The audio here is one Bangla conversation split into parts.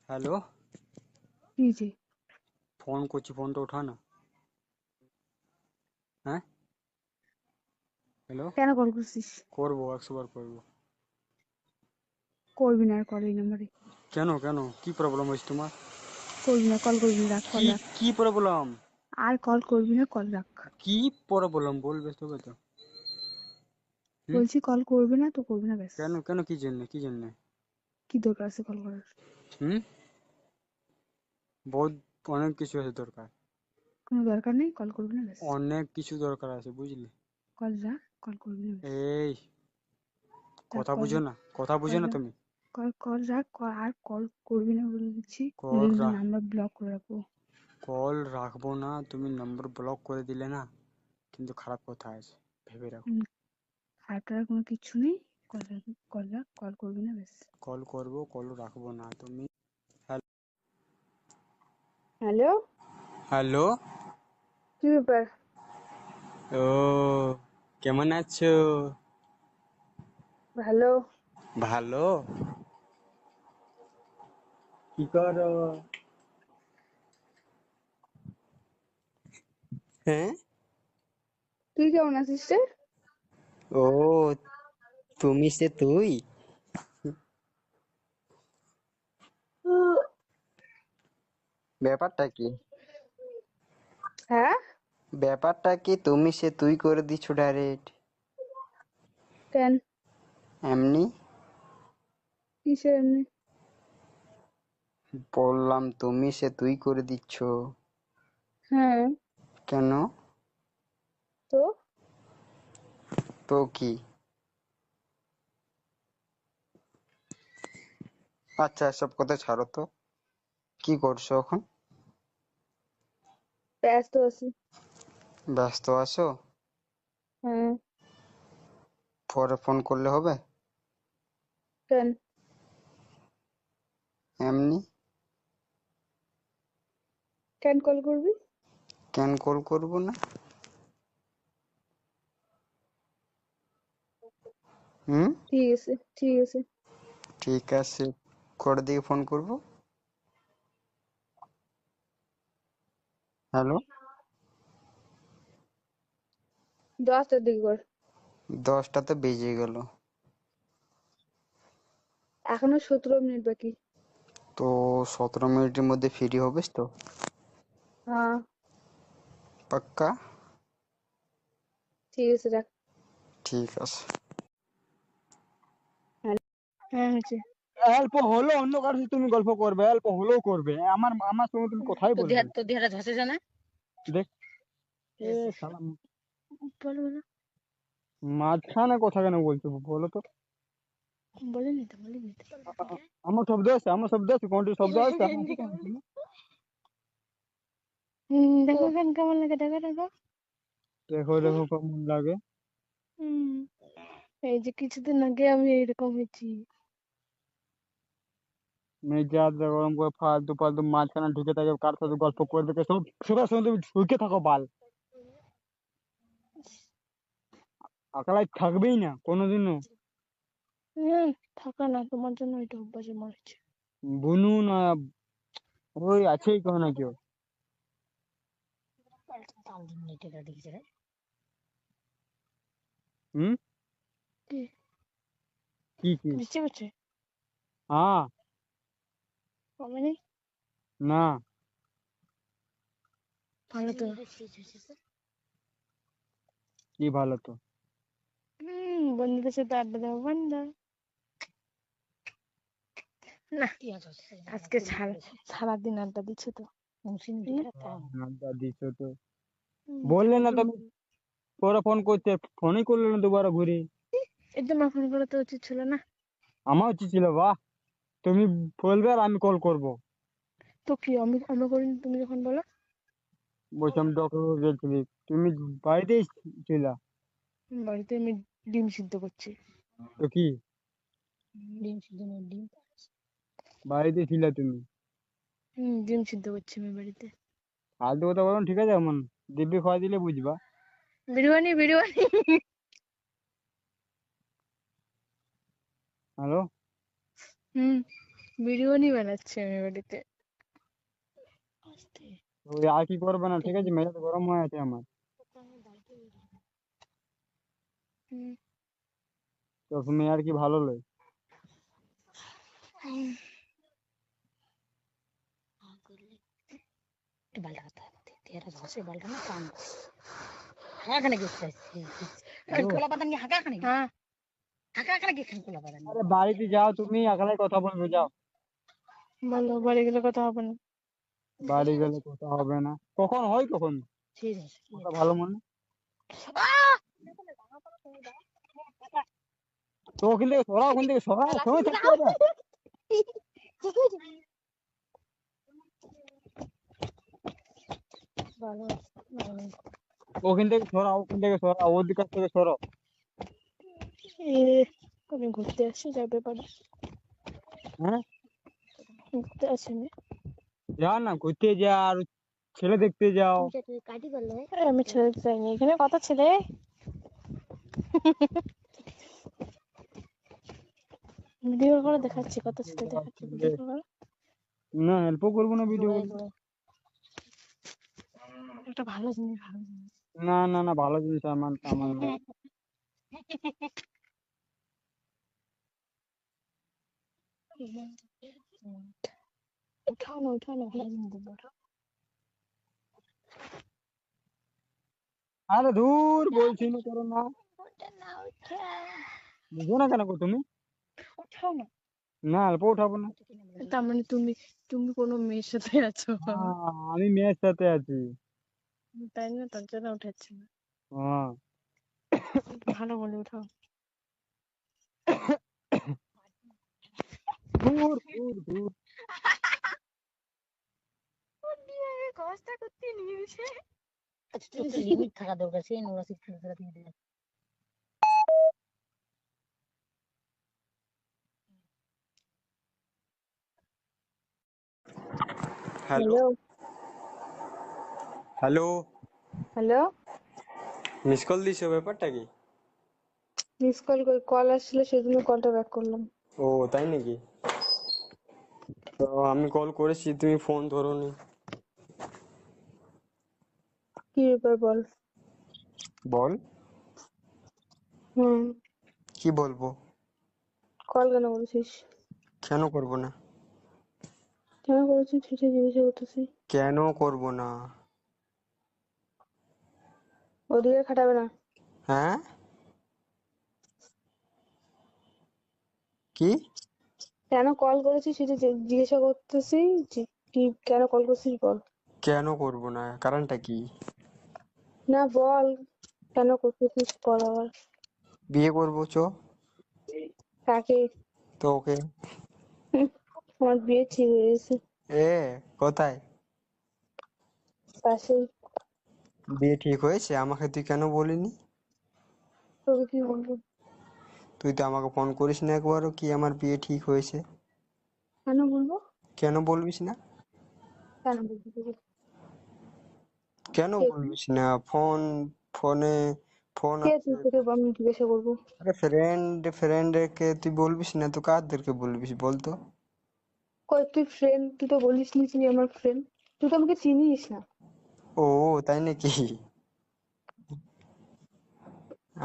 হ্যালো, কি যে ফোন করছি, ফোনটা ওঠা না। হ্যাঁ, হ্যালো। কেন কল করছিস? করবো, 100 বার করবো। করবি না আর কল এই নাম্বারে। কেন কেন, কি প্রবলেম হয়েছে তোমার? করবি না, কল করবি না, রাখ, কল কি রাখ। কি প্রবলেম? আর কল করবি না, কল রাখ। কি প্রবলেম বলবে তবে তো। হুম? বলছি কল করবি না তো করবি না, ব্যাস। কেন কেন, কি জন্য, কি জন্য? কি দরকার আছে কল করার? হুম, বহুত, অনেক কিছু আছে দরকার। কোনো দরকার নেই, কল করবি না, ব্যাস। অনেক কিছু দরকার আছে, বুঝলি? কল রাখ, কল করবি না, ব্যাস। এই, রাখ, কথা কল বুঝো রাখ, না, কথা কল বুঝো না রাখ, তুমি। কল রাখ, আর কল করবি না বলে দিচ্ছি, কল নইলে কিন্তু রাখ, নাম্বার ব্লক করে রাখবো। কল রাখবো না, তুমি নম্বর ব্লক করে দিলে না, কিন্তু খারাপ কথা আছে, ভেবে রাখো। খারাপ টারাপ কোনো কিচ্ছু নেই। কল রাখ, কল রাখ, কল করবি না, ব্যাস। কল করবো, কল রাখবো না তুমি। Hello, hello. কি ব্যাপার? ও, কেমন আছো? ভালো। ভালো। কি করো? হ্যাঁ। তুই কেমন আছিস রে? ও, তুমি সে তুই? ব্যাপারটা কি? হ্যাঁ, ব্যাপারটা কি, তুমি সে তুই করে দিচ্ছ ডাইরেক্ট? কেন? এমনি কিসের এমনি? বললাম, তুমি সে তুই করে দিচ্ছ। হ্যাঁ, কেন? তো তো কি? আচ্ছা, এসব কথা ছাড়ো তো। কি করছো এখন? ব্যস্ত আছি। ব্যস্ত আছো? হ্যাঁ। পরে ফোন করলে হবে? কেন? এমনি। কেন কল করবি? কেন কল করবো না? হুম, ঠিক আছে, ঠিক আছে। ঠিক আছে। করে দিয়ে ফোন করবো। হ্যালো। 10টার দিকে কর। 10টাতে বেজে গেল। এখনো 17 মিনিট বাকি। তো 17 মিনিটের মধ্যে ফ্রি হবিস তো? হ্যাঁ, পাক্কা? ঠিক আছে, রাখ। ঠিক আছে। হ্যাঁ, হ্যাঁ, হয়েছে। অল্প হলো অন্য কারোর সাথে তুমি গল্প করবে, অল্প হলেও করবে, আমার আমার সঙ্গে তুমি কথাই বলবে না। তোর দেহটা ধসেছে না? দেখ, এ শালা, বলো, বলো। মাঝখানে কথা কেন বলছো বলো তো? বলিনি তো, বলিনি তো। আমার শব্দ আছে, আমার শব্দ আছে, কোনটি শব্দ আছে আমার সাথে আছে না? দেখো কেন কেমন লাগে, দেখো, দেখো। দেখো দেখো কেমন লাগে। হুম, এই যে কিছুদিন আগে আমি এইরকম হয়েছি। মেজাজ গরম করে ফালতু ফালতু মাঝখানে ঢুকে থাকে, কার সাথে গল্প করবে কে, সব সবার সঙ্গে তুমি ঢুকে থাকো বাল। একলাই থাকবেই না কোনোদিনও। হ্যাঁ, থাকা না, তোমার জন্য এটা অভ্যাসে মরেছে। বুনু না, ওই আছেই কেউ না কেউ। হুম। কি? কি কি? বৃষ্টি পড়ছে? হ্যাঁ। কমেনি? না। ভালো তো। কি ভালো তো? বন্ধুদের সাথে আড্ডা দেওয়া বন্ধ। না, আজকে সারাদিন আড্ডা দিচ্ছ তো। আড্ডা দিচ্ছ তো? হুম, বললে না সারাদিন। তুমি, পরে ফোন করতে, ফোনই করলে না দুবার ঘুরি। একদম আমার ফোন করা তো উচিত ছিল না। আমার উচিত ছিল, বাহ। তুমি বলবে আর আমি কল করব। তো কি, আমি আমি করিনি, তুমি যখন বলো। বলছি আমি ডক্টর গেছিলি, তুমি বাড়িতেই ছিলা। বাড়িতে আমি ডিম সিদ্ধ করছি। তো কি, ডিম সিদ্ধ না, ডিম। বাড়িতে ছিলা তুমি? ডিম সিদ্ধ করছি আমি বাড়িতে। ফালতু কথা বলো না, ঠিক আছে? এমন দিব্যি খাওয়া দিলে বুঝবা। বিরিয়ানি, বিরিয়ানি। হ্যালো। হুম। ভিডিও নি বানাচ্ছি আমি বাড়িতে। ওই আর কি করবে না, ঠিক আছে? মেজাজ গরম হয়ে আছে আমার। হুম। তো তুমি আর কি ভালো লই? হ্যাঁ, আরে বাড়িতে যাও, তুমি একলাই কথা বলবে, যাও। বলো বাড়ি গেলে কথা হবে না। বাড়ি গেলে কথা হবে না? কখন হয়, কখন কথা ভালো মনে? তো ওখান থেকে সরা, ওখান থেকে সরা, সময় থাকতে হবে। ওখান থেকে সরা, ওখান থেকে সরা, ওর দিক থেকে সরো। আমি ঘুরতে আসছি, যাবে পারি। হ্যাঁ, ঘুরতে আসেনি। যাও না, ঘুরতে যা, আর ছেলে দেখতে যাও। আমি ছেড়ে যাইনি, এখানে কথা ছেলে। ভিডিও করে দেখাচ্ছি, কথা ছেলে দেখাচ্ছি, ভিডিও করে। না, হেল্পও করবো না ভিডিও করবো। একটা ভালো জিনিস, ভালো জিনিস। না না না, ভালো জিনিস আমার আমার না। উঠাও না, উঠাও না, ভালো জিনিস দেবো, উঠাও। আরে দূর, বলছি না, করো না। বুঝো না কেন গো তুমি? উঠাও না। না, অল্প উঠাবো না। তার মানে তুমি তুমি কোনো মেয়ের সাথে আছো? আমি মেয়ের সাথে আছি। তাই না, তার জন্য উঠাচ্ছি না। হ্যাঁ। ভালো বলে উঠাও। দূর দূর দূর। কষ্ট করতে নিয়ে এসে লিমিট থাকা দরকার, সেই নোংরা শিক্ষা দিয়ে hello. Hello. Hello. Hello. Miss call দিছো, ব্যাপারটা কি? মিস কল, কল আসছিল সেজন্য কলটা ব্যাক করলাম। ও তাই নাকি? তো আমি কল করেছি, তুমি ফোন ধরোনি। কি ব্যাপার বল। বল। হুম। কি বলবো? কল কেন করেছিস? কেন করব না? কেন করেছিস সেটা জিজ্ঞাসা করতেছি। কেন করব না? ওদিকে খাটাবে না। হ্যাঁ, কি? কেন কল করেছিস সেটা জিজ্ঞাসা করতেছি। কি কেন কল করছিস বল। কেন করব না, কারণটা কি? না বল, কেন করতেছিস বল আবার। বিয়ে করবো চো। কাকে? তো ওকে। আমার বিয়ে ঠিক হয়ে গেছে। এ, কোথায়? পাশেই। বিয়ে ঠিক হয়েছে, আমাকে তুই কেন বলিনি? তোকে কি বলবো? তুই তো আমাকে ফোন করিস না একবারও কি আমার বিয়ে ঠিক হয়েছে। কেন বলবো? কেন বলবিস না? কেন বলবো তোকে? কেন কে তুই? বলবিস না? ফোনে ফোন কে আছে। তুই, তোকে আমি জিজ্ঞাসা করবো? আরে ফ্রেন্ডকে তুই বলবিস না তো কাদেরকে বলবিস বলতো? কই তুই ফ্রেন্ড, তুই তো বলিস নি তুই আমার ফ্রেন্ড। তুই তো আমাকে চিনিস না। ও তাই নাকি?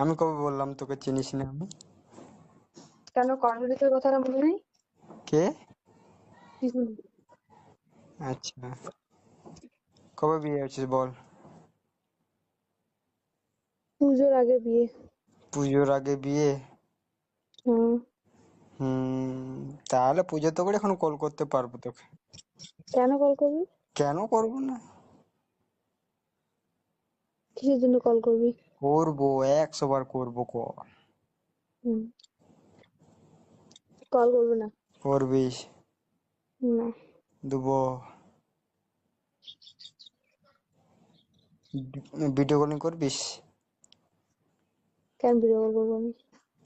আমি কবে বললাম তোকে চিনিস না আমি? কেন কর্মজিতের কথাটা মনে নেই? কে? কিছু না। আচ্ছা, কবে বিয়ে হয়েছিস বল? পুজোর আগে বিয়ে। পুজোর আগে বিয়ে? হুম। তাহলে পুজো তো করে এখন কল করতে পারবো তোকে। কেন কল করবি? কেন করবো না? কিসের জন্য কল করবি? করবো, 100 বার করবো কল। হুম। কল করবি না? করবিস? না। দেবো। ভিডিও কলিং করবিস? কেন ভিডিও কল করবো আমি?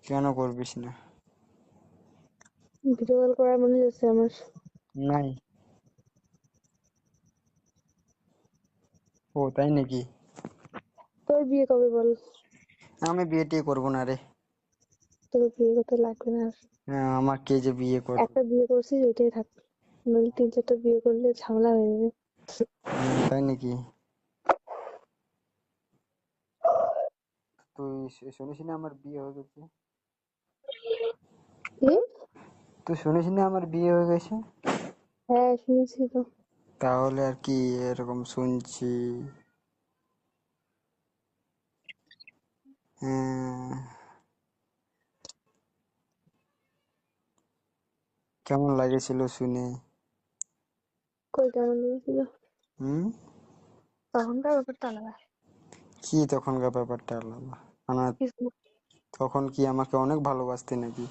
কেন করবিস না? ভিডিও কল করার মনে যাচ্ছে আমার। নাই। ও তাই নাকি? তোর বিয়ে কবে বল? আমি বিয়ে টিয়ে করবো না রে। তোর বিয়ে করতে লাগবে না আর। হ্যাঁ, আমার কে যে বিয়ে করবে? একটা বিয়ে করছিস ওইটাই থাক, নইলে 3-4টা বিয়ে করলে ঝামেলা হয়ে যাবে। তাই নাকি? তুই শুনিস না আমার বিয়ে হয়ে গেছে? কি? তুই শুনিস না আমার বিয়ে হয়ে গেছে? হ্যাঁ শুনেছি তো। তাহলে আর কি এরকম শুনছি? হ্যাঁ, কেমন লাগেছিল শুনে? কই কেমন লেগেছিল? হুম? তখনকার ব্যাপারটা আলাদা। কি তখনকার ব্যাপারটা আলাদা? মানে কিছু তখন কি আমাকে অনেক ভালোবাসতে নাকি?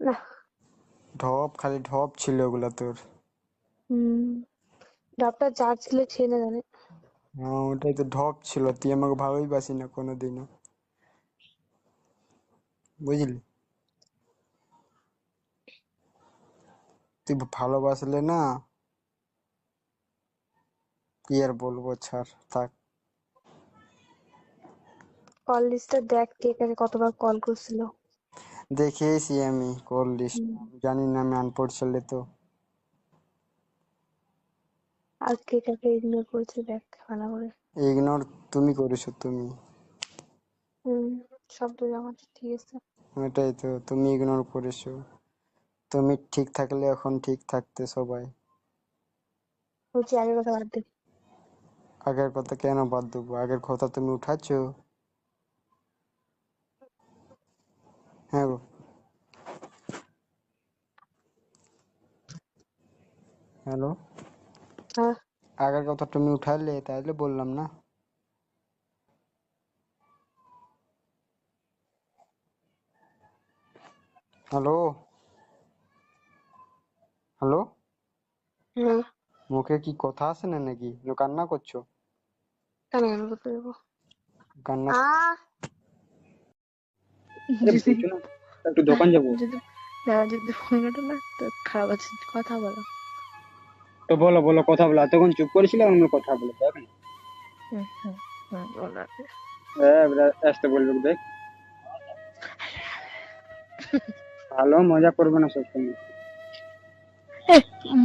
না। ঢপ, খালি ঢপ ছিল ওগুলা তোর। হুম, ডাবটা যার ছিল সে না জানে। হ্যাঁ, ওটাই তো ঢপ ছিল, তুই আমাকে ভালোই বাসি না কোনোদিনও, বুঝলি? তুই ভালোবাসলে না, কি আর বলবো, ছাড়, থাক। কল লিস্টটা দেখ কে কাকে কতবার কল করছিল। দেখেছি আমি কল লিস্ট, হুম, জানি না, আমি আনপড় ছেলে তো। আর কে কাকে ইগনোর করেছে দেখ ভালো করে। ইগনোর তুমি করেছো, তুমি। হুম, শব্দ আমার ঠিক আছে। ওটাই তো, তুমি ইগনোর করেছো। তুমি ঠিক থাকলে এখন ঠিক থাকতে সবাই। বলছি আগের কথা বাদ দে। আগের কথা কেন বাদ দেবো? আগের কথা তুমি উঠাচ্ছো। হ্যাঁ গো। হ্যালো। হ্যাঁ, আগের কথা তুমি উঠালে তাইলে বললাম না। হ্যালো। হ্যালো। হ্যাঁ, মুখে কি কথা আসে না নাকি? কান্না করছো? কেন কেন করতে যাবো? কান্না। আহ আরে যদি বলছো না, একটু দোকান যাবো। যদি যদি ফোন কাটো না তো খারাপ আছে, কথা বলো। তো বলো বলো, কথা বলো, এতক্ষণ চুপ করেছিলে, আমি কথা বলো, দেখ না। হুম হুম হুম, বলো। আসতে বলবে, দেখ। ভালো মজা করবে না সবসময়। এ,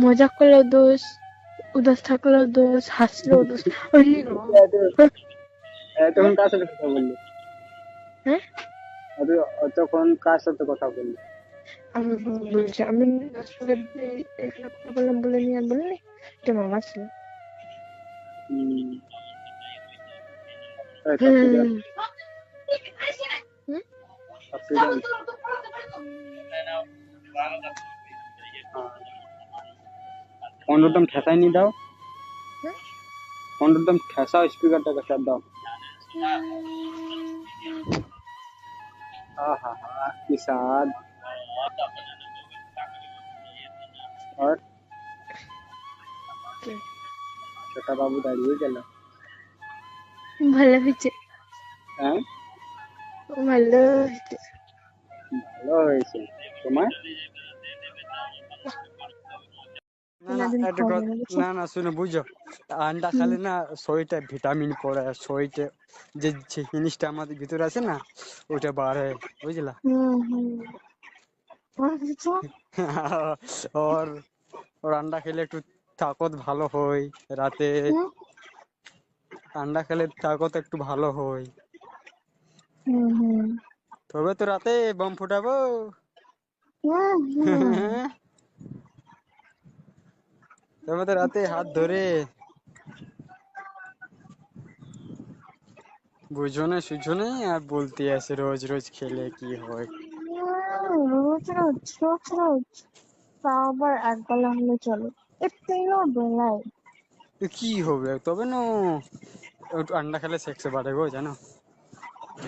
মজা করলেও দোষ, উদাস থাকলেও দোষ, হাসলেও দোষ। ওই এতক্ষণ কার সাথে কথা বললি? হ্যাঁ, অতক্ষণ কার সাথে কথা বললি? আমি বলছি আমি আসলে এখানে কথা বললাম বলে নিয়ে আর বললি এটা মামা ছিল। হুম, সব ঠিক হুম আছে। হুম, সব ঠিক আছে। ফোনটা একদম ঠেসাই নি দাও। ফোনটা একদম ঠেসাও, স্পিকারটাকে চাপ দাও। आहा हा, की साथ। और छोटा बाबू दाঁড়িয়ে গেল। ভালো হয়েছে, হ্যাঁ, ভালো হয়েছে। ভালো হয়েছে। তোমার? না না, কোনদিন একটা খাওয়াবে কথা, না বুঝছো? না না, শুনে বুঝো, আন্ডা হুম খেলে না শরীরটা ভিটামিন পড়ে, শরীরটা যে যে জিনিসটা আমাদের ভিতরে আছে না, ওটা বাড়ে, বুঝলা? হুম হুম, আর কিছু? ওর ওর আন্ডা খেলে একটু তাকত ভালো হয় রাতে। হুম আন্ডা খেলে তাকত একটু ভালো হয়। হুম হুম তবে তো রাতে বম ফুটাবো। হুম তবে তো রাতে হাত ধরে, বুঝো না সুঝো না, আর বলতে আসে রোজ রোজ খেলে কি হয়। রোজ রোজ রোজ রোজ, তাও আবার এক বেলা হলে চলে, একটু বেলায়। তো কি হবে তবে না, একটু আন্ডা খেলে সেক্সে বাড়ে গো, জানো?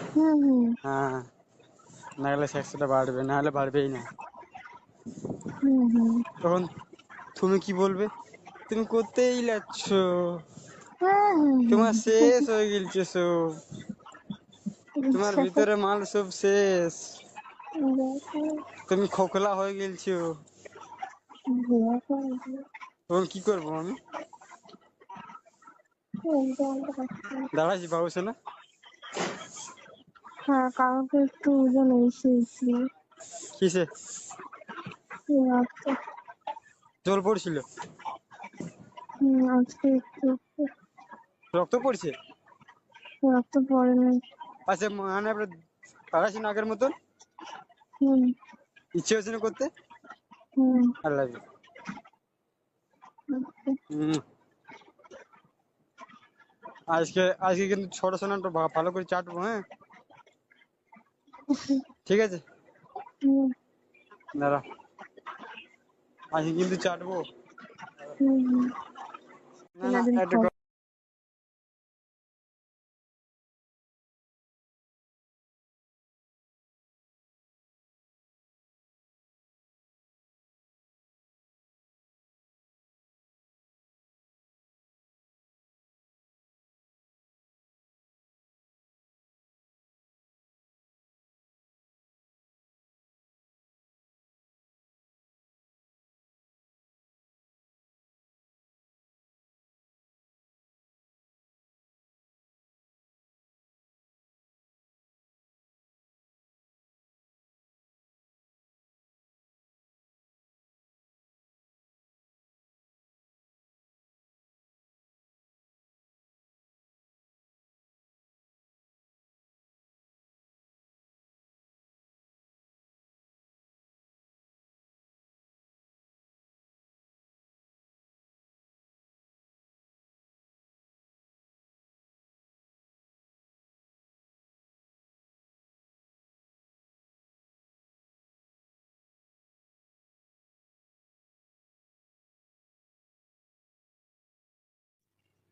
হুম হুম হ্যাঁ, না খেলে সেক্সটা বাড়বে, না হলে বাড়বেই না। হুম হুম তখন তুমি কি বলবে? তুমি করতেই লাগছ, তোমার শেষ হয়ে গেছে সব, তোমার ভিতরে মাল সব শেষ, তুমি খোখলা হয়ে গেলছো। তখন কি করবো আমি? দাঁড়াইছি বাবু না। হ্যাঁ, কালকে একটু ওজন এসেছিল। কিসে রাতে। জল পড়ছিল? আজকে একটু একটু রক্ত পড়ছে? রক্ত পড়েনি। আচ্ছা মানে আপনার পারাসিন আগের মতন হুম ইচ্ছে হচ্ছে না করতে? হুম আল্লাহ আজকে আজকে কিন্তু ছোট সোনাটা ভালো করে চাটবো, হ্যাঁ? ঠিক আছে, হুম দাঁড়া, আজকে কিন্তু চাটবো। হুম না না দিন একটা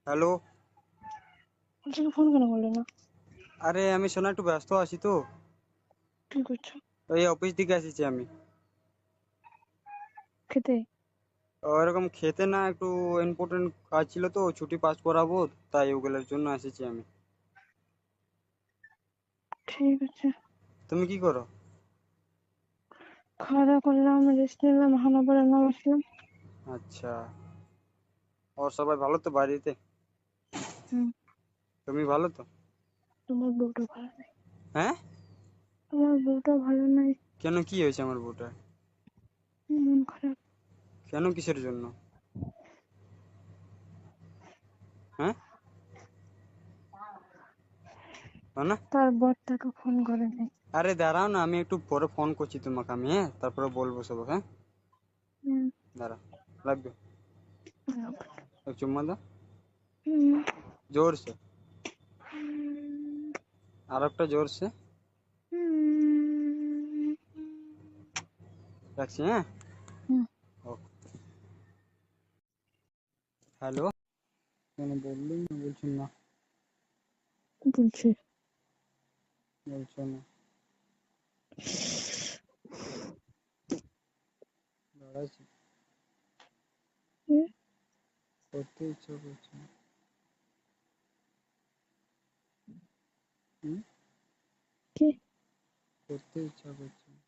হ্যালো। আজকে ফোন কেন করলে না? আরে আমি সোনা একটু ব্যস্ত আছি তো, কি করছো? ওই অফিস থেকে এসেছি আমি। খেতে? ওরকম খেতে না, একটু ইম্পর্টেন্ট কাজ ছিল তো, ছুটি পাস করাবো, তাই ওগুলোর জন্য এসেছি আমি। ঠিক আছে। তুমি কি করো? খাওয়া দাওয়া করলাম, রেস্ট নিলাম, হানাবার রান্না বসলাম। আচ্ছা, ওর সবাই ভালো তো বাড়িতে? হুম তুমি ভালো তো? তোমার বউটা ভালো নাই। হ্যাঁ? আমার বউটা ভালো নাই। কেন, কি হয়েছে আমার বউটার? মন খারাপ। কেন, কিসের জন্য? হ্যাঁ, না। তার বর তাকে ফোন করে নাই। আরে দাঁড়াও না, আমি একটু পরে ফোন করছি তোমাকে আমি, হ্যাঁ? তারপরে বলবো সব, হ্যাঁ? হুম দাঁড়া, লাগবে, এক চুম্মা দাও হুম জোরসে, হুম আর একটা জোরসে। হুম রাখছি, হ্যাঁ? হুম। হ্যালো। কেন বললেই না, বলছেন না, বলছি বলছো না, দাঁড়াচ্ছি, হুম, করতে ইচ্ছা করছে না। হুম? কি করতে ইচ্ছা করছে না।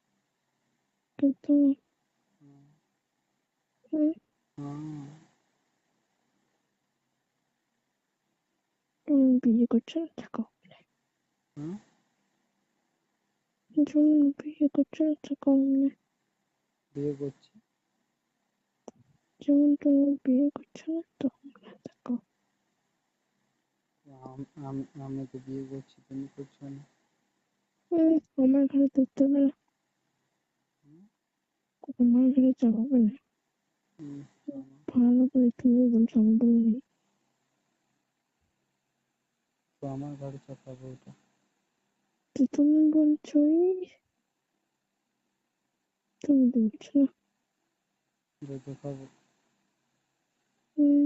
তো তুমি হুম, হুম, হুম, তুমি বিয়ে করছো না থাকো। হুম, তুমি বিয়ে করছো না থাকো। বিয়ে করছি। যেমন তুমি বিয়ে করছো না তখন থাকো। আমি তো বিয়ে করছি, তুমি করছো না। আমার ঘরে ধরতে পারে, হুম, আমার ঘরে চাপাবে না। হুম, আমার- ভালো করে তুমি বলছো, আমি বলিনি। তো আমার ঘরে চাপাবো ওটা? তো তুমি বলছো তুমি তো বলছো না। যেতে খাবো। হুম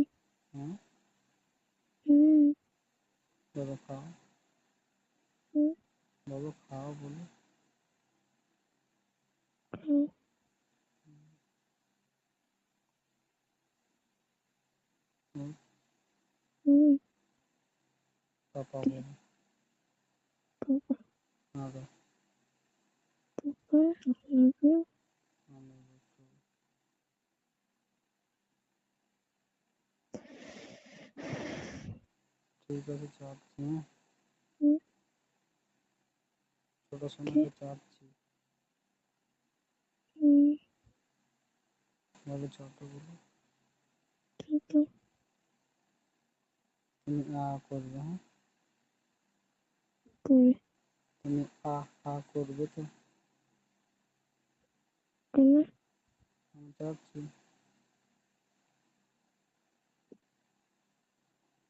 হ্যাঁ, হুম বলো খাও, হুম বলো খাও, বলো। হুম হুম, হুম চাপাবো না। বাবা না গো, বাবা বাবা আমি বলছি, ঠিক আছে চাপছি, হ্যাঁ? হুম ছোট কি সোনাকে চাপছি। বলো ছোট বলো। ছোট। তুমি আ করবে, হ্যাঁ? করে। তুমি আ করবে তো? কেন? আমি চাচ্ছি।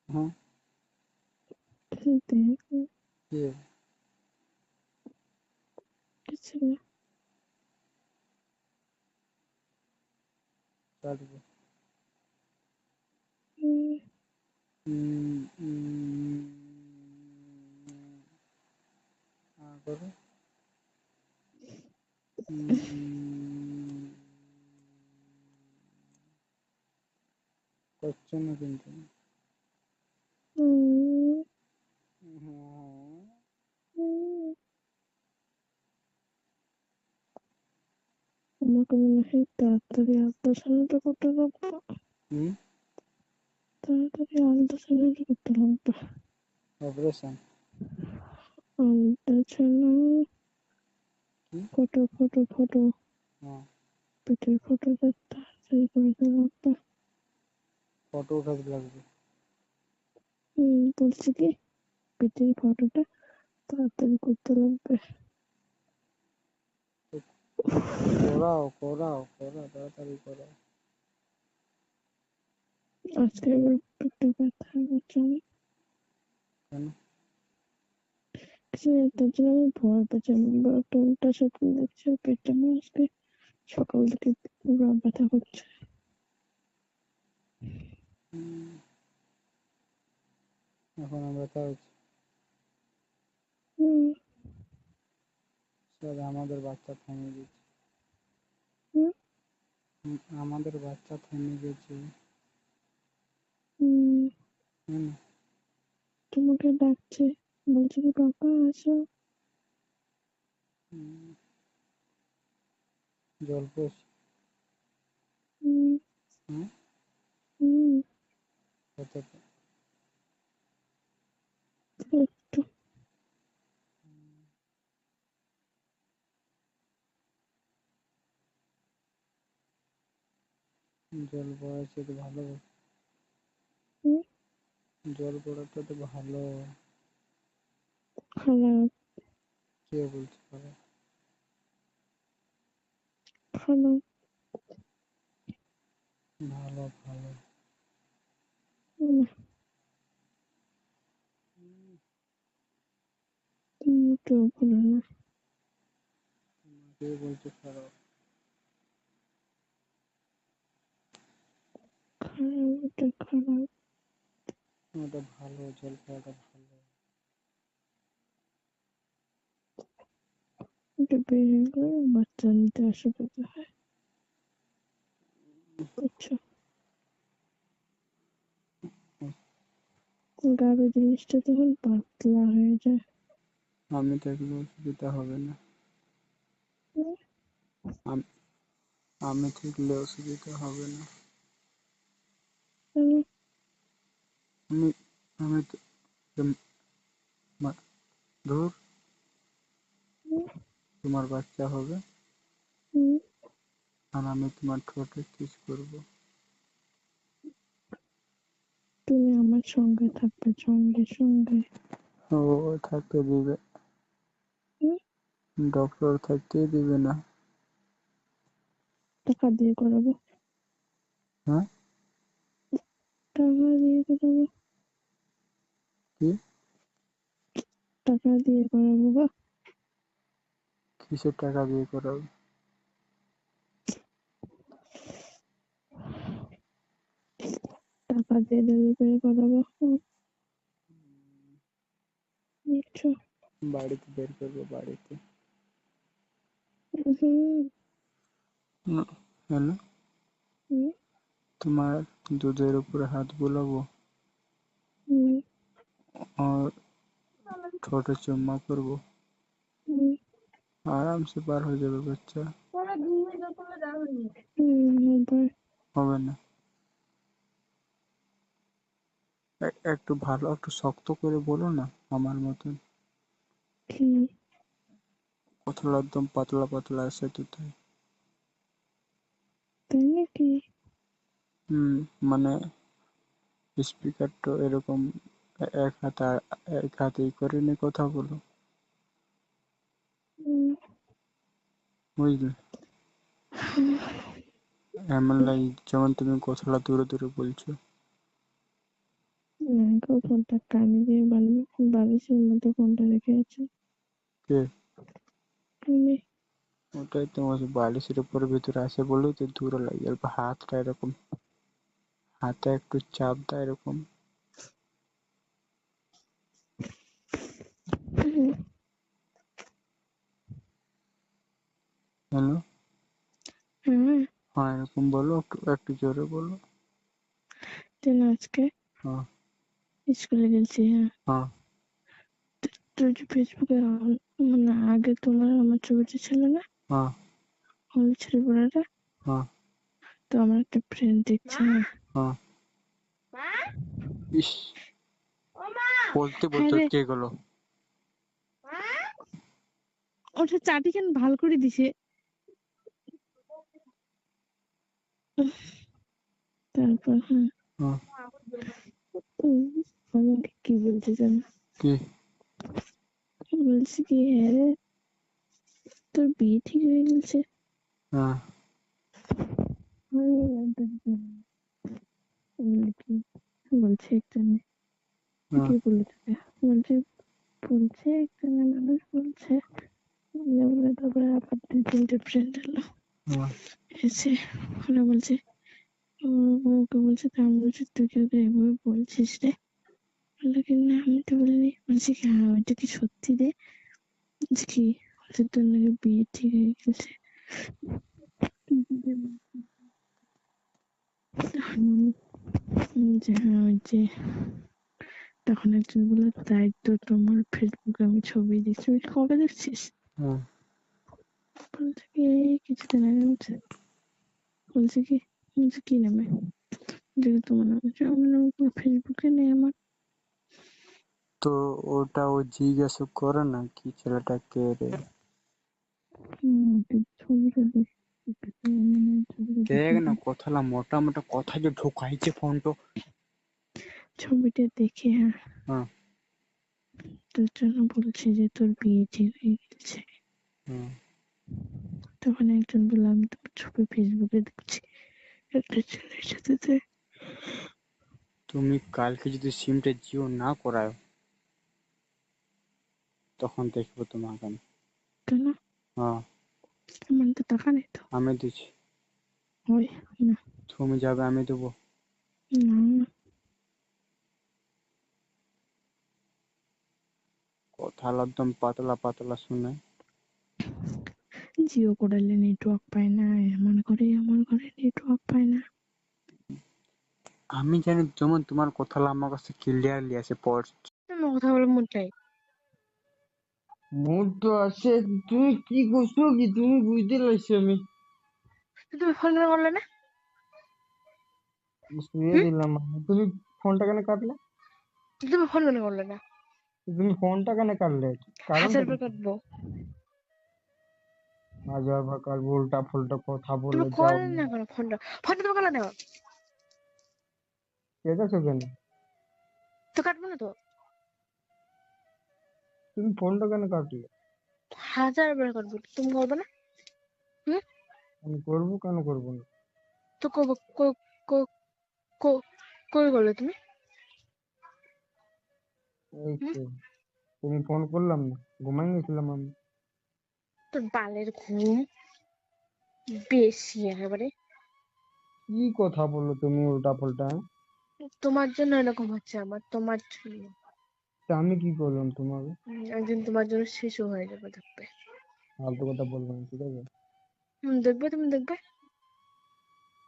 হ্যাঁ। দেখো। কে? কিছু না। চাটবে। হুম, উম, উম, আ করো। করছো না কিন্তু। হুম, হ্যাঁ। হুম। আমাকে মনে হয় তাড়াতাড়ি আল্ট্রাসাউন্ডটা করতে লাগবে। হুম। তাড়াতাড়ি আল্ট্রাসাউন্ড করতে লাগবে। অপারেশন। আল্ট্রাসাউন্ড। কি? ফটো হ্যাঁ। পেটের ফটোটা তাড়াতাড়ি করতে লাগবে। ফটো উঠাতে লাগবে। বলছি কি পেটের ফটোটা তাড়াতাড়ি করতে লাগবে। তো করাও তাড়াতাড়ি করাও। আজকে আবার পেটে ব্যথা করছে আমি। কেন? কিছু না, তার জন্য আমি ভয় পাচ্ছি। আমি একটা উল্টা স্বপ্ন দেখছি আর পেটটা আমার আজকে সকাল থেকে পুরো ব্যথা করছে। হুম, এখন ব্যথা হচ্ছে। হুম, সব আমাদের বাচ্চা থেমে গেছে। হুম, আমাদের বাচ্চা থেমে গেছে। হুম। হুম। তোমাকে ডাকছে, বলছে কি পাপা আসো। হুম, জল পোষ। হুম, হুম। হুম। কতটা? একটু। জল পড়াচ্ছে তো ভালো। হুম, জল পড়াটা তো ভালো। খারাপ। কে বলছে ভালো? খারাপ। ভালো ভালো। না, মোটেও ভালো না। কে বলছে খারাপ? খারাপ, ওটা খারাপ। ওটা ভালো, জল পড়াটা ভালো। ওটা বেড়ে গেলে বাচ্চা নিতে অসুবিধা হয়, বুঝছো? গাঢ় জিনিসটা তখন পাতলা হয়ে যায়। আমি থাকলে অসুবিধা হবে না। হুম, আম- আমি থাকলে অসুবিধা হবে না। হুম, আমি আমি তো ধর হুম, তোমার বাচ্চা হবে হুম। আর আমি তোমার ঠোঁটে কিস করবো। তুমি আমার সঙ্গে থাকবে, সঙ্গে সঙ্গে। ও থাকতে দিবে? হুম, ডক্টর থাকতেই দিবে না। টাকা দিয়ে করাবো। হ্যাঁ। টাকা দিয়ে করাবো। কি? টাকা দিয়ে করাবো গো। কিসের টাকা দিয়ে করাবে? টাকা দিয়ে ডেলিভারি করাবো। বুঝছো? বাড়িতে বের করবো, বাড়িতে। হুম, হ্যালো। হুম, তোমার দুধের উপরে হাত বুলাবো হুম, আর ঠোঁটে চুম্মা করবো। হুম। আরাম से পার হয়ে যাবে বাচ্চা। আবার হবে না? একটু ভালো, একটু শক্ত করে বলো না, আমার মতন। কি? কথাটা একদম পাতলা পাতলা এসে তো তাই। তাই না? কি মানে স্পিকারটা এরকম এক হাতে এক হাতেই করে নিয়ে কথা বলো, উম, বুঝলে? উম, এমন লাগে যেমন তুমি কথাটা দূরে দূরে বলছো। না গো, ফোনটা কানে দিয়ে বালিশের মধ্যে ফোনটা রেখে আছে। কে? আমি ওটাই তো বলছি, বালিশের উপরে ভিতরে আসে বলেই তো দূরে লাগে। অল্প হাতটা এরকম, হাতে একটু চাপ দেয় এরকম। হ্যালো, হ্যাঁ, হ্যাঁ এরকম বলো, একটু একটু জোরে বলো। যেন আজকে হ্যাঁ স্কুলে গেছি। হ্যাঁ, হ্যাঁ তুই যে ফেসবুকে মানে আগে তোমার আমার ছবিটা ছিল না, হ্যাঁ হলুদ ছেলে পড়াটা, হ্যাঁ তো আমার একটা ফ্রেন্ড দেখছে। হ্যাঁ, হ্যাঁ। ইস, বলতে হ্যাঁ বলতে রে, কে গেল? ওটা চাটি কেন ভাল করে দিছে। তারপর হ্যাঁ, হ্যাঁ। উম, আমাকে কি বলছে জানো? কি? বলছে কি, হ্যাঁ রে, তোর বিয়ে ঠিক হয়ে গেছে। হ্যাঁ। আমি বললাম, "তোর কি?" বললো কি, বলছে একজনে। হ্যাঁ। কে বললো তোকে? বলছে, বলছে একজনের মানুষ বলছে। বলে তারপরে আবার 2-3টে ফ্রেন্ড এলো, হ্যাঁ। এসে ওরা বলছে, ওকে বলছে, তা আমি বলছি তুই কি ওকে এভাবে বলছিস রে? বললো কি না আমি তো বলিনি। বলছে কি হ্যাঁ ওইটা কি সত্যি রে? বলছে কি, বলছে তোর নাকি বিয়ে ঠিক হয়ে গেছে। যে হ্যাঁ ওই যে, তখন একজন বললো তাই তো তোমার ফেসবুকে আমি ছবি দেখছি। বলছি, কবে দেখছিস? হ্যাঁ। বলছে কি এই কিছুদিন আগে। বলছে কি, বলছে কি নামে? বলছে কি তোমার নাম? বলছে আমার নাম ফেসবুকে নেই আমার। তো ওটা ও জিজ্ঞাসা করে না কি ছেলেটা কে রে? ছবিটা দেখতে মানে ছবিটা দেখ না দেখে, কথাটা মোটা মোটা কথা যে ঢোকাইছে ফোনটো। ছবিটা দেখে হ্যাঁ, হ্যাঁ। তোর জন্য বলছে যে তোর বিয়ে ঠিক হয়ে গেছে। হ্যাঁ। তখন একজন বললো আমি তোমার ছবি ফেসবুকে দেখছি একটা ছেলের সাথে। তুমি কালকে যদি সিমটা জিও না করাও তখন দেখবো তোমাকে আমি। কেন? হ্যাঁ। আমার তো টাকা নেই তো। আমি দিচ্ছি। ওই না, তুমি যাবে আমি দেবো। না না, কথা একদম পাতলা পাতলা শুনে। জিও করালে নেটওয়ার্ক পায় না, আমার ঘরে নেটওয়ার্ক পায় না। আমি জানি যেমন তোমার কথাটা আমার কাছে ক্লিয়ারলি আছে পর। আমার কথা বলার মুড নাই। মুড তো আছে, তুমি কি করছো কি তুমি বুঝতে পারছি আমি। তুমি ফোন কেন করলে না? শুয়ে হুম, দিলাম আমি। তুমি ফোনটা কেন কাটলে? তুমি ফোন কেন করলে না? তুমি ফোনটা কেন কাটলে? কারণটা 1000 কি? বার কাটবো। হাজার প্রকার উল্টা ফুল্টা কথা তুমি বলে যাও। করলে না কেন ফোনটা? ফোনটা তুমি করলে না কেন? ঠিক আছে কেন? তো কাটবো না তো। তুমি ফোনটা কেন কাটলে? 1000 বার কাটবো, তুমি করবে না? হুম, আমি করবো কেন করবো না? তো করবো। কই করলে তুমি? এই হুম, তো, তুমি ফোন করলাম না, ঘুমাই গেছিলাম আমি। তোর বালের ঘুম বেশি একেবারে। কি কথা বললো তুমি উল্টা পাল্টা? তোমার জন্য এরকম হচ্ছে আমার, তোমার জন্য। তা আমি কি করলাম তোমাকে? একদিন তোমার জন্য শিশু হয়ে যাবে, দেখবে। ফালতু কথা বলবো না, ঠিক আছে? দেখবে, তুমি দেখবে।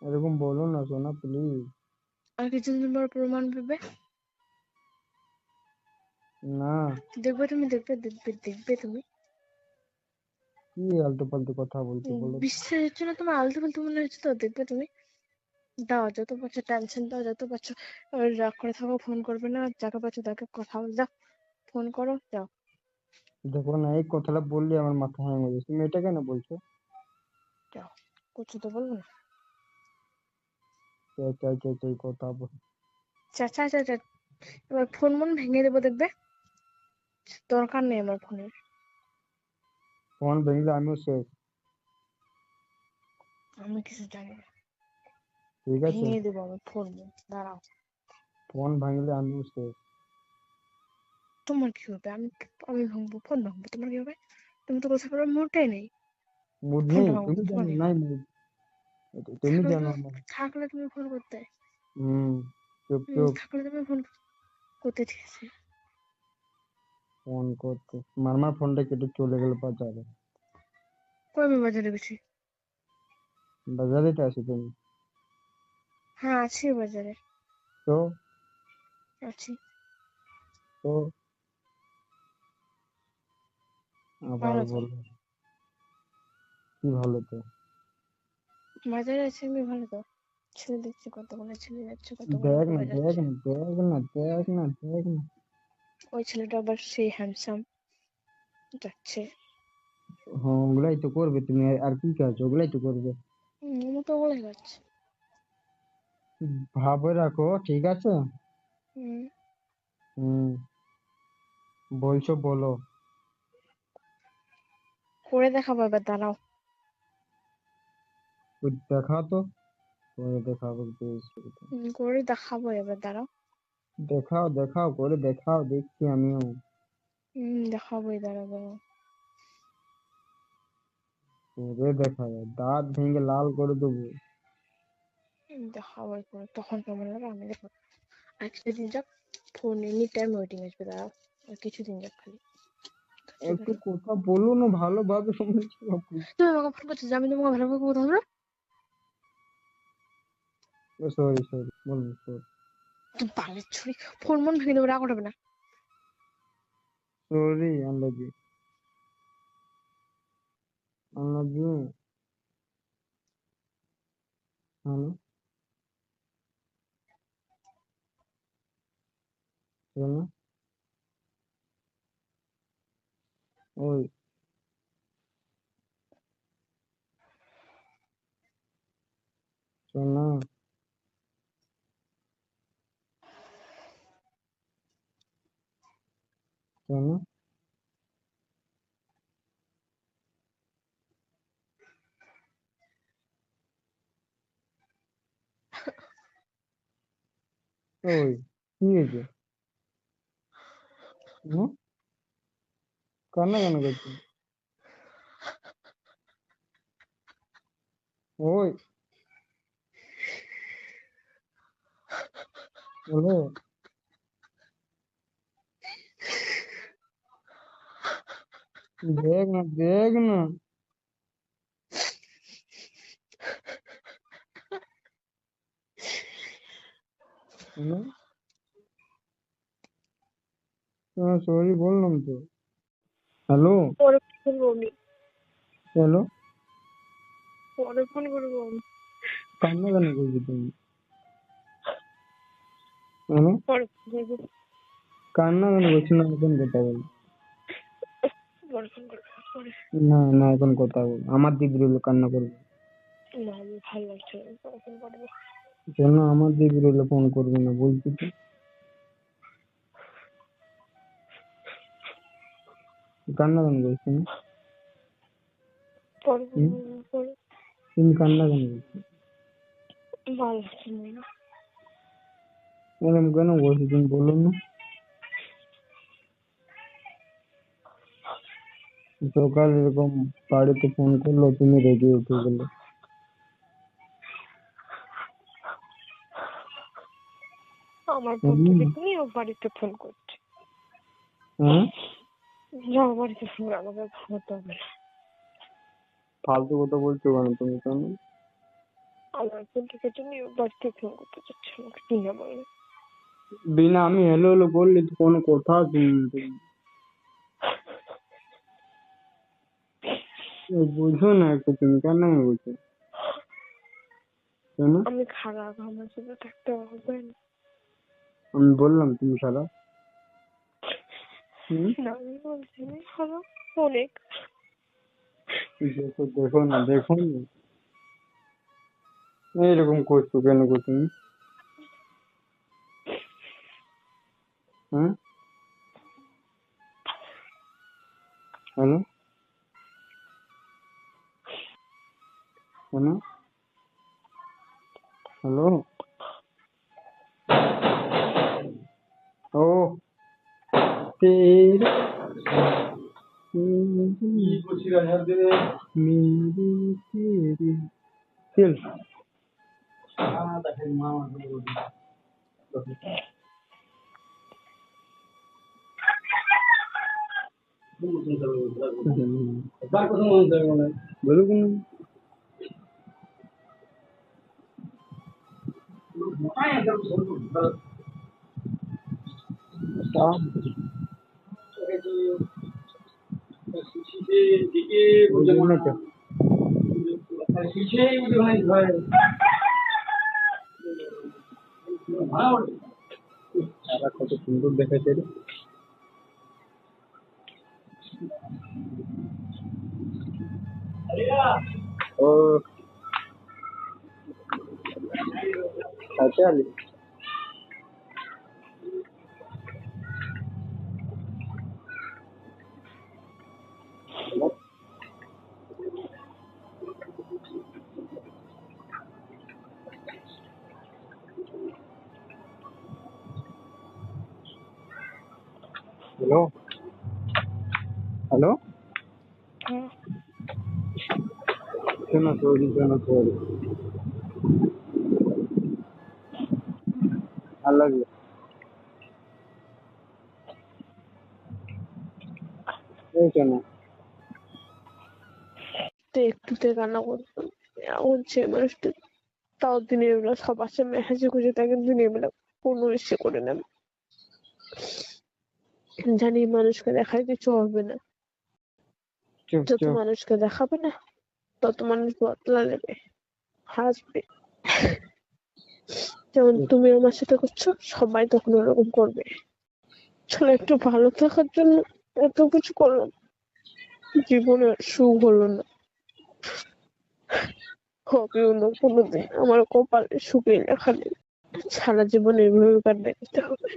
এরকম বলো না সোনা, প্লিজ। আর কিছুদিন পর প্রমাণ পাবে। না। দেখবে তুমি, দেখবে তুমি। কি আলতু ফালতু কথা বলছো বলো তো? বিশ্বাস হচ্ছে না তোমার? আলতু ফালতু মনে হচ্ছে তো? দেখবে তুমি। দাও যত পারছো টেনশন দাও, যত পারছো রাগ করে থাকো, ফোন করবে না, যাকে পারছো তাকে কথা বলে যাও, ফোন করো যাও। দেখো না, এই কথাটা বললে আমার মাথা হ্যাং হয়ে যাচ্ছে। তুমি এটা কেন বলছো? যাও, কিছু তো বলবো না। কথা বল। চাচা চাচা এবার ফোন মন ভেঙে দেবো দেখবে, দরকার নেই আমার ফোনের। ফোন ভেঙে আমিও শেষ। আমি কিছু জানি না, ঠিক আছে, ভেঙে দেবো আমি ফোন। দাঁড়াও, ফোন ভাঙলে আমিও শেষ। তোমার কি হবে? আমি আমি ভাঙবো, ফোন ভাঙবো, তোমার কি হবে? তুমি তো কথা বলার মোটেই নেই। মুড নেই, ফোনটা ভাঙবো, তুমি জানো ফোনে নাই মুড, তুমি জানো না। থাকলে তুমি ফোন করতে। চুপ চুপ। থাকলে তুমি ফোন করতে, ঠিক আছে? ফোন করতে মারমার ফোনটা কেটে চলে গেল বাজারে। কই আমি বাজারে গেছি? বাজারে তো আছো তুমি? হ্যাঁ আছি বাজারে, তো আছি। তো আবার ভালো তো, বলো কি ভালো তো? বাজারে আছি আমি, ভালো তো। ছেলে দেখছি কতগুলো, ছেলে যাচ্ছে কতগুলো দেখ না ঘুরে দেখ যাচ্ছে। না দেখ না দেখ না দেখ না। ওই ছেলেটা আবার সেই হ্যান্ডসাম যাচ্ছে। হ্যাঁ ওগুলাই তো করবে তুমি, আর কি কাজ? ওগুলাই তো করবে। আমার তো ওগুলোই যাচ্ছে। ভাবে রাখো, ঠিক আছে? হম। হুম, বলছো বলো। করে দেখাবো এবার, দাঁড়াও। ওই দেখাও তো, করে দেখাবো বেশ। করে দেখাবো এবার, দাঁড়াও। দেখাও দেখাও করে দেখাও, দেখছি আমিও। দেখাবোই, দাঁড়াও দাঁড়াও। করে দেখাও, দাঁত ভেঙে লাল করে দেবো। দেখাবোই করে, তখন কেমন লাগে আমি দেখো। আর কিছুদিন যাক, ফোন এনি টাইম ওয়েটিং আসবে, দাঁড়াও। আর কিছুদিন যাক খালি, ঠিক একটু আছে? কথা বলো না ভালোভাবে, শুনছি। তুমি আমাকে ফোন করছো যে আমি তোমাকে ভালোভাবে কথা বলবো? সরি সরি, বলুন সরি। তুই বালের ছুরি, ফোন মন ভেঙে দেবো, রাগ উঠাবে না। Sorry, I love you, I love you. Hello, শোনো, ওই শোনো, শোনো, ওই কি হয়েছে? হুম, কান্না কেন করছো? ওই হ্যালো, দেখ না দেখ না। হ্যালো, সরি বললাম তো। হ্যালো, পরে ফোন করবি, হ্যালো, পরে ফোন করবো আমি। কান্না কেন করছো তুমি? হ্যালো, পরে ফোন করবো, কান্না কেন করছো না? এখন কথা বল। পরে ফোন করবো, পরে। না না, এখন কথা বল, আমার দিক রইলো কান্না করবে। না আমি ভালো লাগছে না, পরে ফোন করবো। কেন আমার দিক রইলো ফোন করবে না বলছি তো? কান্না কেন করছো না? পরে ফোন হুম? করবো, পরে। তুমি কান্না কেন করছো? ভালো লাগছে না। এরকম কেন বলছো তুমি বলো না? সকাল এরকম বাড়িতে ফোন করলো, তুমি রেগে উঠে গেলে। আমার হুম? বন্ধুকে নিয়ে ও বাড়িতে ফোন করছে। হ্যাঁ, যাও বাড়িতে ফোন, আমাকে ঘুমোতে হবে না। ফালতু কথা বলছো কেন তুমি? কেন? আমার বন্ধুকে নিয়ে ও বাড়িতে ফোন করতে চাচ্ছে আমাকে, বিনা বলে। বিনা আমি হেলো হেলো বললি তো কোনো কথা শুনি তুমি। বুঝো না একটু, তুমি কেন বলছো? কেন? আমি খারাপ, আমার সাথে থাকতে হবে না। আমি বললাম তুমি খারাপ? হুম? না আমি বলছি আমি খারাপ অনেক। দেখো দেখো না, দেখো না, এইরকম করছো কেন গো তুমি? হুম? Hello, hello, hello. ও তেরে मेरे तेरे चल। बोलो कौन? কত সুন্দর দেখাচ্ছে রে। ও আচ্ছা আলি हेलो हेलो सुनो सॉरी आई लव यू এই শোনো তো একটুতে কান্না করতো এখন সে মানুষটা তাও দিনের বেলা সবার সামনে হাসি খুশি তাকে দিনের বেলা কোনো ইচ্ছে করে নেবে জানি মানুষকে দেখায় কিছু হবে না, চুপ যত চুপ মানুষকে দেখাবে না তত মানুষ বদলা নেবে, হাসবে। যেমন তুমি আমার সাথে করছো সবাই তখন ওরকম করবে। আসলে একটু ভালো থাকার জন্য এত কিছু করলাম, জীবনে সুখ হলো না, হবেও না কোনোদিন, আমার কপালে সুখের লেখা নেই। সারা জীবন এইভাবে কান্না করতে হবে,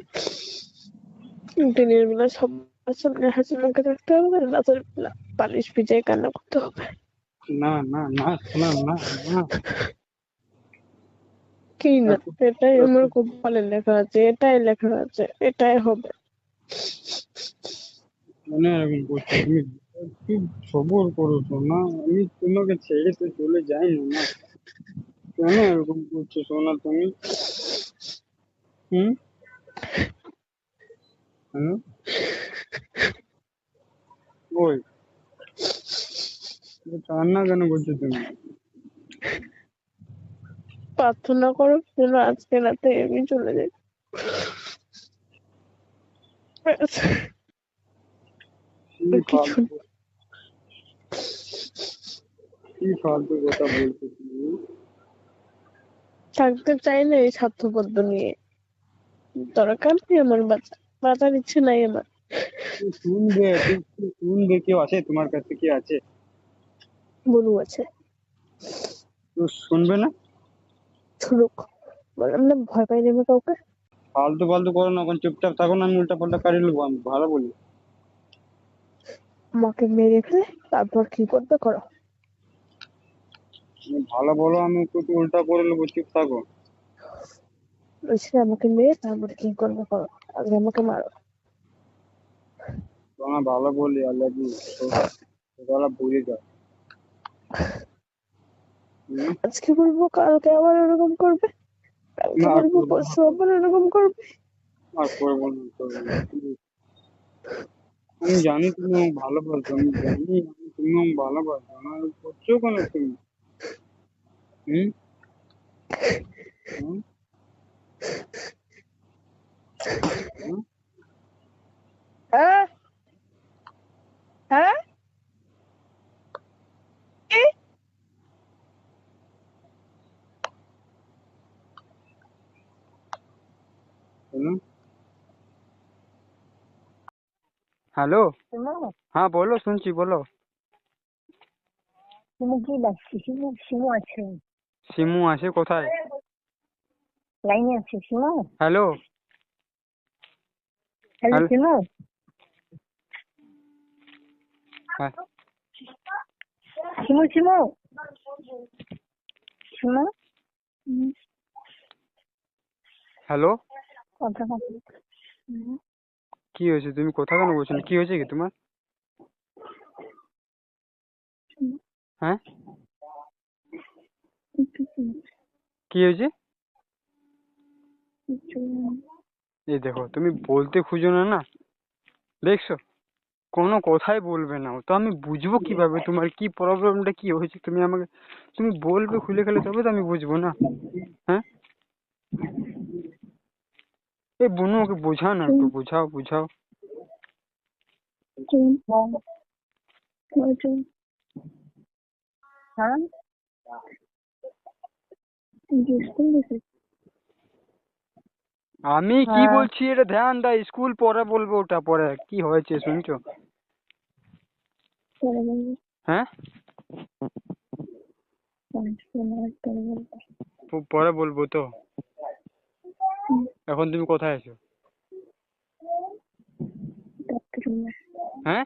দিনের বেলা সবার সামনে হাসি মুখে থাকতে হবে, আর রাতের বেলা বালিশ ভিজায় কান্না করতে হবে। না না না শোনা না না কি না, এটাই আমার কপালে লেখা আছে, এটাই লেখা আছে, এটাই হবে। মানে এরকম করছো তুমি? একটু সবর করো সোনা, আমি তোমাকে ছেড়ে তো চলে যাই না না। কেন এরকম করছো সোনা তুমি? হুম? হ্যালো, ওই কান্না কেন করছো তুমি? প্রার্থনা করো যেন আজকে রাতে আমি চলে যাই। কি কিছু ফালতু কি ফালতু কথা বলছো তুমি? থাকতে চাই না এই স্বার্থপদ্য নিয়ে, দরকার নেই আমার বাঁচার ইচ্ছে নাই আমার। তুই শুনবে, তুই শুনবে, কেউ আছে তোমার কাছে? কি আছে? বনু আছে, তো শুনবে না? শুনুক, বললাম না ভয় পাই না আমি কাউকে। ফালতু ফালতু করো না, এখন চুপচাপ থাকো না, আমি উল্টা পাল্টা কাটিয়ে নেবো, আমি ভালো বলি। আমাকে মেরে ফেলে তারপর কি করবে করো। তুমি ভালো বলো, আমি একটু উল্টা করে নেবো, চুপ থাকো। বলছি আমাকে মেরে তারপর কি করবে করো, আগে আমাকে মারো। তোমার ভালো বলি, আল্লাহ ছোটবেলা ভুলে যাও। হুম? আজকে বলবো কালকে আবার এরকম করবে, কালকে না আর বলবো করবো না, পরশু আবার এরকম করবে। আর করবো না, করবো না। আমি জানি তুমি আমাকে ভালোবাসো, আমি জানি তুমি আমাকে ভালোবাসো না, করছো কেন তুমি? হুম? হুম? হুম? হ্যাঁ হ্যাঁ কি? हेलो हेलो শোনো, हाँ बोलो, सुनছি बोलो। শিমু কি ডাকছি? শিমু শিমু আছে। শিমু আছে কোথায়? লাইনে আছে Shimu. Hello hello hello Shimu. হ্যাঁ শিমু শিমু শিমু। হ্যালো কথা বল। কি হয়েছে? তুমি কথা কেন বলছো না? কি হয়েছে কি তোমার? হ্যাঁ কি হয়েছে? এই দেখো তুমি বলতে খুঁজো না না, দেখছো কোনো কথাই বলবে না, তো আমি বুঝবো কিভাবে তোমার কি প্রবলেমটা কি হয়েছে? তুমি বলবে খুলে খেলে, তবে তো আমি বুঝবো না। হ্যাঁ এই বুনু ওকে বোঝাও না, একটু বুঝাও বুঝাও। হ্যাঁ আমি কি বলছি এটা ধ্যান দাও, স্কুল পরে বলবো, ওটা পরে কি হয়েছে শুনছো? হ্যাঁ পরে বলবো তো। এখন তুমি কোথায় আছো? হ্যাঁ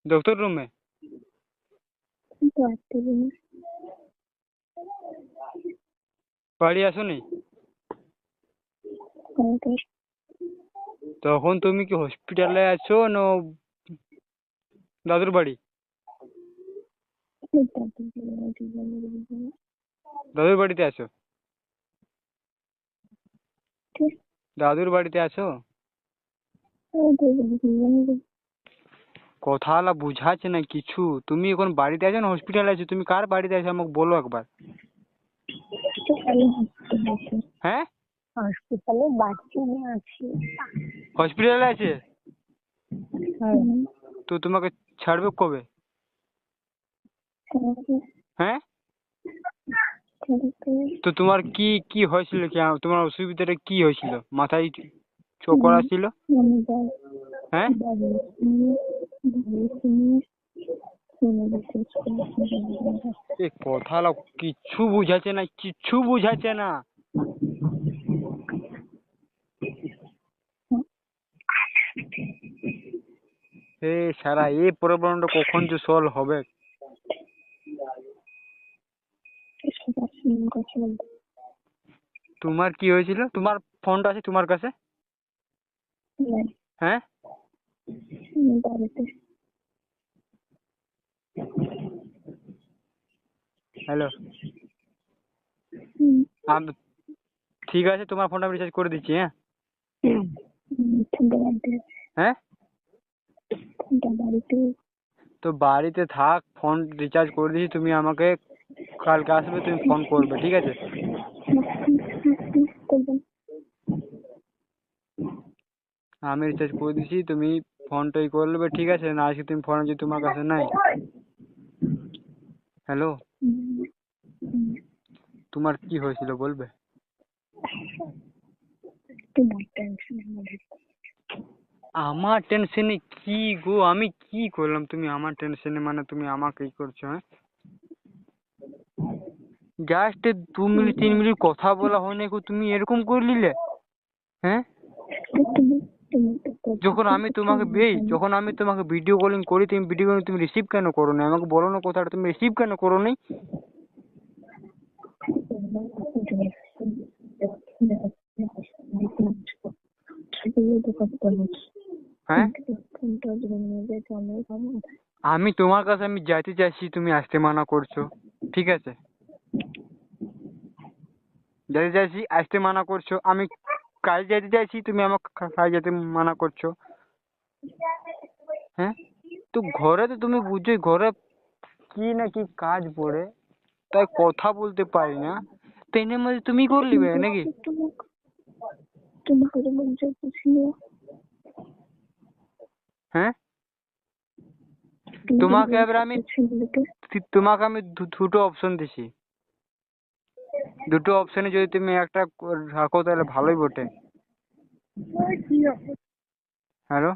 ডক্টর রুমে? বাড়ি আসোনি? তখন তুমি কি হসপিটালে আছো না দাদুর বাড়ি? দাদুর বাড়িতে আছো? দাদুর বাড়িতে আছো? কথা হলা বুঝাচ্ছে না কিছু। তুমি এখন বাড়িতে আছো না হসপিটালে আছো? তুমি কার বাড়িতে আছো আমাকে বলো একবার। হ্যাঁ হসপিটালে বাথরুমে আছি। হসপিটালে আছে? হুম। তো তোমাকে ছাড়বে কবে? হ্যাঁ তো তোমার কি কি হয়েছিল? কি তোমার অসুবিধাটা কি হয়েছিল? মাথায় চক্কর আসছিল? হ্যাঁ এই কথা হলো কিচ্ছু বুঝাচ্ছে না, কিচ্ছু বুঝাচ্ছে না। এ সারা এই প্রবলেমটা কখন যে সলভ হবে? তোমার কি হয়েছিল? তোমার ফোনটা আছে তোমার কাছে? হ্যাঁ হ্যালো ঠিক আছে, তোমার ফোনটা আমি রিচার্জ করে দিচ্ছি। হ্যাঁ হ্যাঁ তো বাড়িতে থাক, ফোন রিচার্জ করে দিচ্ছি, তুমি আমাকে কালকে আসবে, তুমি ফোন করবে, ঠিক আছে? আমি রিচার্জ করে দিচ্ছি, তুমি ফোনটাই করবে, ঠিক আছে? না আজকে তুমি ফোন যদি তোমার কাছে নাই। হ্যালো তোমার কি হয়েছিল বলবে? আমার টেনশনে কি গো? আমি কি করলাম? তুমি আমার টেনশনে মানে তুমি আমাকে কি করছো? হ্যাঁ জাস্ট 2 মিনিট 3 মিনিট কথা বলা হয়নি গো, তুমি এরকম করে নিলে? হ্যাঁ যখন আমি তোমাকে ভিডিও কলিং করি, তুমি ভিডিও কলিং তুমি রিসিভ কেন করো না? আমাকে বলো না কথাটা, তুমি রিসিভ কেন করো নি? হ্যাঁ আমি তোমার কাছে আমি যাইতে চাইছি, তুমি আসতে মানা করছো, ঠিক আছে? যেতে চাইছি আসতে মানা করছো। আমি কাজে যেতে চাইছি, তুমি আমাকে কাজে যেতে মানা করছো। হ্যাঁ তো ঘরে তো তুমি বুঝছোই, ঘরে কি না কি কাজ পড়ে, তাই কথা বলতে পারি না। ট্রেনের মধ্যে তুমি করে নিবে নাকি? হ্যাঁ তোমাকে এবার আমি দুটো অপশন দিছি, দুটো অপশনে যদি তুমি একটা রাখো তাহলে ভালোই বটে। হ্যালো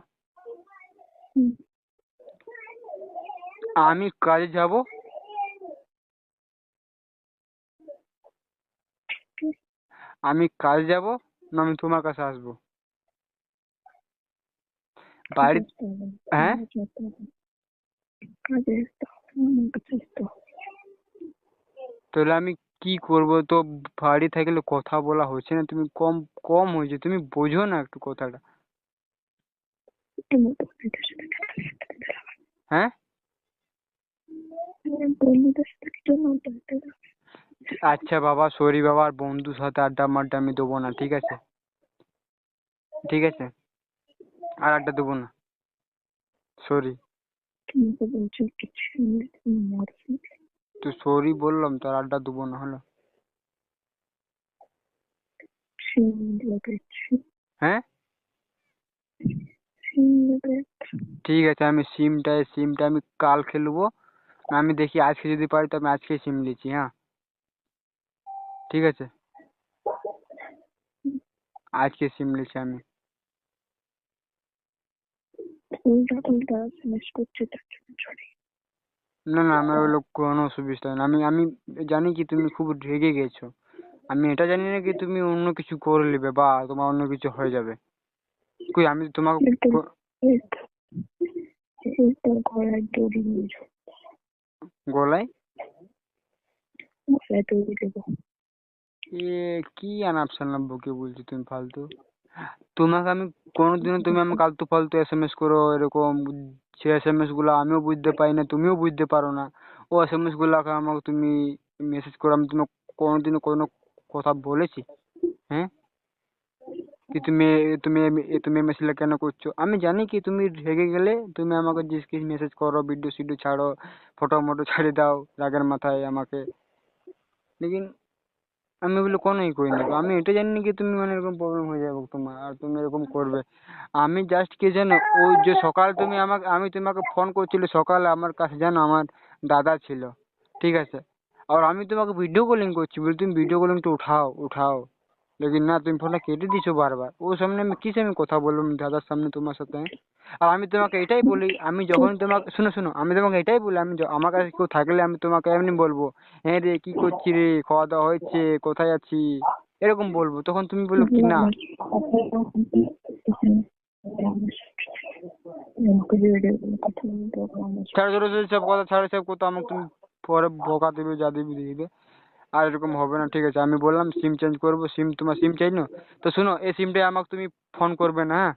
আমি কাজে যাব, আমি কাজ যাব না আমি তোমার কাছে আসবো? বাড়ি আসতে হবে না, হ্যাঁ, কাজে আসতে হবে না। কাজে আসতে হবে না, আমার কাছে আসতে হবে। তাহলে আমি কি করব? তো বাড়ি থাকলে কথা বলা হচ্ছে না, তুমি কম কম হয়েছে, তুমি বোঝো না একটু কথাটা। তোমার বন্ধুদের সাথে দেখা করতে হবে। হ্যাঁ, আমার বন্ধুদের সাথে কিছু না বলতে হবে। আচ্ছা বাবা, সরি বাবা, আর বন্ধুর সাথে আড্ডা মাড্ডা আমি দেবো না, ঠিক আছে? ঠিক আছে, আর আড্ডা দেবো না, সরি। তুমি তো বলছো কিছু নেই, তুমি মরছো। তো সরি বললাম তো, আর আড্ডা দেবো না, হলো? সিম লাগাচ্ছি, হ্যাঁ, সিম লাগাচ্ছি। ঠিক আছে, আমি সিমটা আমি কাল খেলবো। আমি দেখি আজকে যদি পারি তো আমি আজকে সিম নিচ্ছি, হ্যাঁ, ঠিক আছে, আজকে সিম নিচ্ছি আমি। উল্টা উল্টা এসএমএস করছে, তার জন্য সরি। না না, আমার ওগুলো কোনো অসুবিধা নেই, আমি আমি জানি কি তুমি খুব রেগে গেছো। আমি এটা জানি না কি তুমি অন্য কিছু করে নেবে বা তোমার অন্য কিছু হয়ে যাবে। কই আমি তোমাকে এরপর কো- এরপর এরপর গলায় দড়ি নিয়ে যাবো, গলায় গলায় দড়ি দেবো। এ কি আনাপ শনাপ বকে বলছো তুমি ফালতু? তোমাকে আমি কোনোদিনও, তুমি আমাকে আলতু ফালতু এসএমএস করো এরকম, সে এসএমএস গুলো আমিও বুঝতে পারি না, তুমিও বুঝতে পারো না। ও এসএমএস গুলো আমাকে তুমি মেসেজ করো, আমি তোমাকে কোনোদিনও কোনো কথা বলেছি? হ্যাঁ, কি তুমি তুমি মেসেজটা কেন করছো? আমি জানি কি তুমি রেগে গেলে তুমি আমাকে জিজ্ঞেস মেসেজ করো, ভিডিও সিডিও ছাড়ো, ফটো মটো ছাড়িয়ে দাও রাগের মাথায় আমাকে। লেকিন আমি ওগুলো কোনোই করিনি গো। আমি এটা জানি না কি তুমি মানে এরকম প্রবলেম হয়ে যাবে তোমার আর তুমি এরকম করবে। আমি জাস্ট কি জানো, ওই যে সকাল তুমি আমাকে, আমি তোমাকে ফোন করছিল সকালে, আমার কাছে জানো আমার দাদা ছিল, ঠিক আছে? আর আমি তোমাকে ভিডিও কলিং করছি বলে তুমি ভিডিও কলিংটা উঠাও উঠাও, লেকিন না, তুমি ফোনটা কেটে দিছো বারবার। ওর সামনে আমি কিসে আমি কথা বলবো দাদার সামনে তোমার সাথে? আর আমি তোমাকে এটাই বলি, আমি যখন তোমাকে, শোনো শোনো, আমি তোমাকে এটাই বলি, আমার কাছে কেউ থাকলে আমি তোমাকে এমনি বলবো, হ্যাঁ রে কি করছি রে, খাওয়া দাওয়া হয়েছে, কোথায় আছি, এরকম বলবো। তখন তুমি বলো কি না, আমার আমাকে ভিডিও করে কথা বলতে হবে আমার ছাড়ো সাথে। ছাড়ো সব কথা, ছাড়ো সব কথা, আমাকে তুমি পরে বকা দেবে, যা দেবে দিবে। আর এরকম হবে না, ঠিক আছে? আমি বললাম সিম চেঞ্জ করবো, সিম তোমার সিম চাই না? তো শোনো, এই সিমটাই আমাকে তুমি ফোন করবে না, হ্যাঁ?